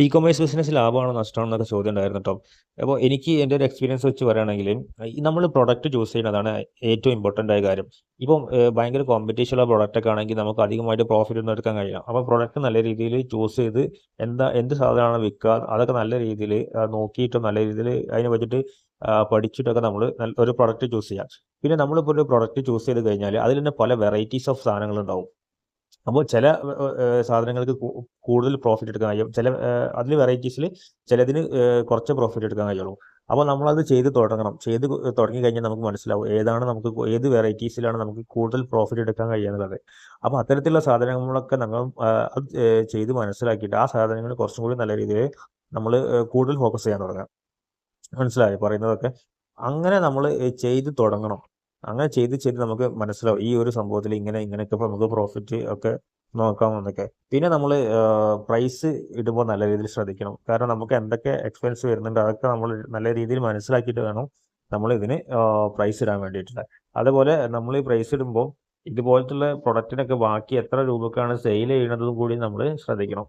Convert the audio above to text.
E commerce business ലാഭമാണോ നഷ്ടമാണോ എന്നൊക്കെ ചോദ്യം ഉണ്ടായിരുന്നു കേട്ടോ. അപ്പോൾ എനിക്ക് എൻ്റെ ഒരു എക്സ്പീരിയൻസ് വെച്ച് പറയുകയാണെങ്കിൽ നമ്മൾ പ്രൊഡക്റ്റ് ചൂസ് ചെയ്യുന്നതാണ് ഏറ്റവും ഇമ്പോർട്ടൻ്റ് ആയ കാര്യം. ഇപ്പം ഭയങ്കര കോമ്പറ്റീഷനുള്ള പ്രൊഡക്റ്റൊക്കെ ആണെങ്കിൽ നമുക്ക് അധികമായിട്ട് പ്രോഫിറ്റ് ഒന്നും എടുക്കാൻ കഴിയില്ല. അപ്പോൾ പ്രൊഡക്റ്റ് നല്ല രീതിയിൽ ചൂസ് ചെയ്ത് എന്ത് സാധനമാണ് വിൽക്കുക അതൊക്കെ നല്ല രീതിയിൽ നോക്കിയിട്ട് നല്ല രീതിയിൽ അതിനെ പറ്റിയിട്ട് പഠിച്ചിട്ടൊക്കെ നമ്മൾ ഒരു പ്രൊഡക്റ്റ് ചൂസ് ചെയ്യാം. പിന്നെ നമ്മളിപ്പോൾ ഒരു പ്രൊഡക്റ്റ് ചൂസ് ചെയ്ത് കഴിഞ്ഞാൽ അതിൽ തന്നെ പല വെറൈറ്റീസ് ഓഫ് സാധനങ്ങളുണ്ടാവും. അപ്പോൾ ചില സാധനങ്ങൾക്ക് കൂടുതൽ പ്രോഫിറ്റ് എടുക്കാൻ കഴിയും. അതിൽ വെറൈറ്റീസിൽ ചിലതിന് കുറച്ച് പ്രോഫിറ്റ് എടുക്കാൻ കഴിയുള്ളൂ. അപ്പോൾ നമ്മളത് ചെയ്ത് തുടങ്ങണം. തുടങ്ങി കഴിഞ്ഞാൽ നമുക്ക് മനസ്സിലാവും ഏത് വെറൈറ്റീസിലാണ് നമുക്ക് കൂടുതൽ പ്രോഫിറ്റ് എടുക്കാൻ കഴിയുക എന്നുള്ളത്. അപ്പോൾ അത്തരത്തിലുള്ള സാധനങ്ങളൊക്കെ നമ്മൾ അത് ചെയ്ത് മനസ്സിലാക്കിയിട്ട് ആ സാധനങ്ങൾ കുറച്ചും കൂടി നല്ല രീതിയിൽ നമ്മൾ കൂടുതൽ ഫോക്കസ് ചെയ്യാൻ തുടങ്ങുക. മനസ്സിലായോ പറയുന്നതൊക്കെ? അങ്ങനെ നമ്മൾ ചെയ്ത് തുടങ്ങണം. അങ്ങനെ ചെയ്ത് നമുക്ക് മനസ്സിലാവും ഈ ഒരു സംഭവത്തിൽ ഇങ്ങനെയൊക്കെ ഇപ്പൊ നമുക്ക് പ്രോഫിറ്റ് ഒക്കെ നോക്കാമെന്നൊക്കെ. പിന്നെ നമ്മൾ പ്രൈസ് ഇടുമ്പോൾ നല്ല രീതിയിൽ ശ്രദ്ധിക്കണം. കാരണം നമുക്ക് എന്തൊക്കെ എക്സ്പെൻസ് വരുന്നുണ്ട് അതൊക്കെ നമ്മൾ നല്ല രീതിയിൽ മനസ്സിലാക്കിയിട്ട് വേണം നമ്മൾ ഇതിന് പ്രൈസ് ഇടാൻ വേണ്ടിയിട്ടുള്ളത്. അതുപോലെ നമ്മൾ ഈ പ്രൈസ് ഇടുമ്പോൾ ഇതുപോലത്തുള്ള പ്രൊഡക്റ്റിനൊക്കെ ബാക്കി എത്ര രൂപക്കാണ് സെയിൽ ചെയ്യുന്നതും കൂടി നമ്മൾ ശ്രദ്ധിക്കണം.